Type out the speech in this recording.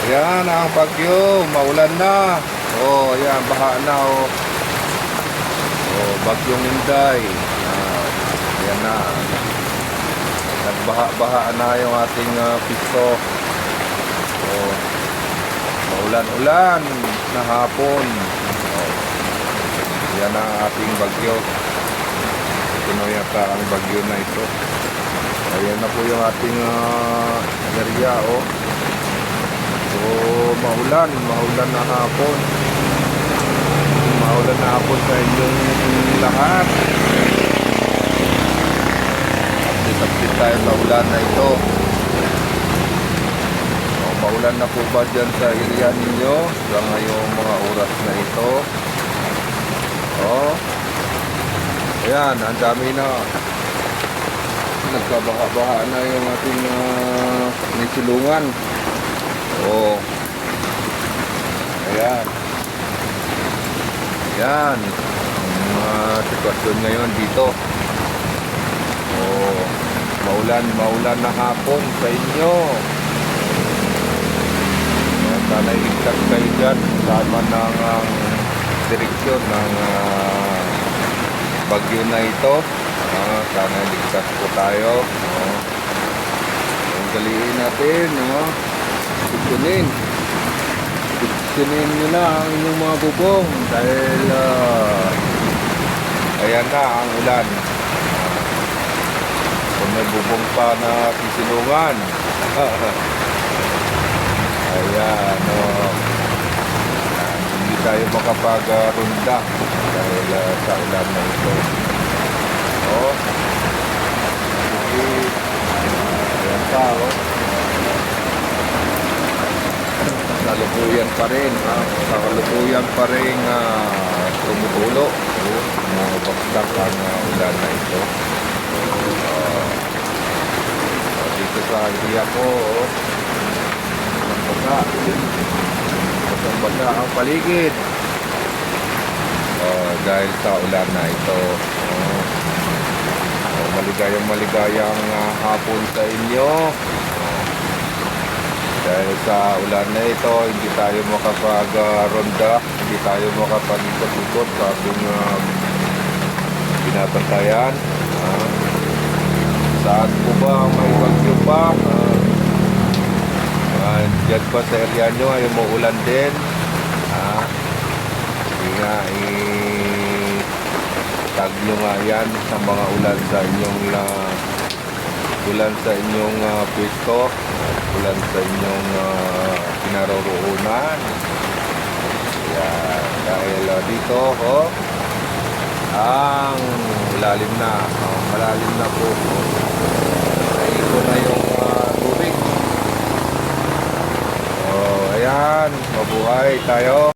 Ayan ang bagyo, maulan na. Oh, ayan, baha na oh. Oh, bagyong Inday. Ayan na. Nagbaha-baha na yung ating pisto. Oh, maulan-ulan na hapon. Oh, ayan ang ating bagyo. Ito na yata ang bagyo na ito. Ayan na po yung ating area oh. So, maulan na hapon. Maulan na hapon sa inyong lahat. Update tayo sa ulan na ito. So, maulan na po ba dyan sa area ninyo sa ngayong mga oras na ito? Oh, ayan, ang dami na. Nagkabaha-baha na yung ating nisilungan. Oh, ayan. Ayan ang mga sitwasyon ngayon dito. Oh, maulan na hapon sa inyo. Ayan, sana iligtas kayo dyan sama ng direksyon ng bagyo na ito. Sana iligtas po tayo. Daliin natin, Tutunin nyo na ang inyong mga bubong dahil ayan na ang ulan. Kung may bubong pa na sisilungan. Ayan, hindi tayo makapag-runda dahil sa ulan na ito. Ayan pa, kalukuyan pa rin, kalukuyan pa rin tumutulo. Bumabagsak ang ulan na ito. Dito sa area ko, basa ang paligid dahil sa ulan na ito. Maligayang hapon sa inyo. Dahil sa ulan na ito, hindi tayo makapag-ronda, hindi tayo makapag-ikot-ikot sa ating binabantayan. Saan po ba may bagyo pa? Diyan pa sa area nyo ay umuulan din. Hindi nga, tag nyo nga yan sa mga ulan sa inyong pwesto, ulan sa inyong kinaroroonan. Yan, dahil dito ang malalim na po. Naiko na yung tubig. Ayan, mabuhay tayo.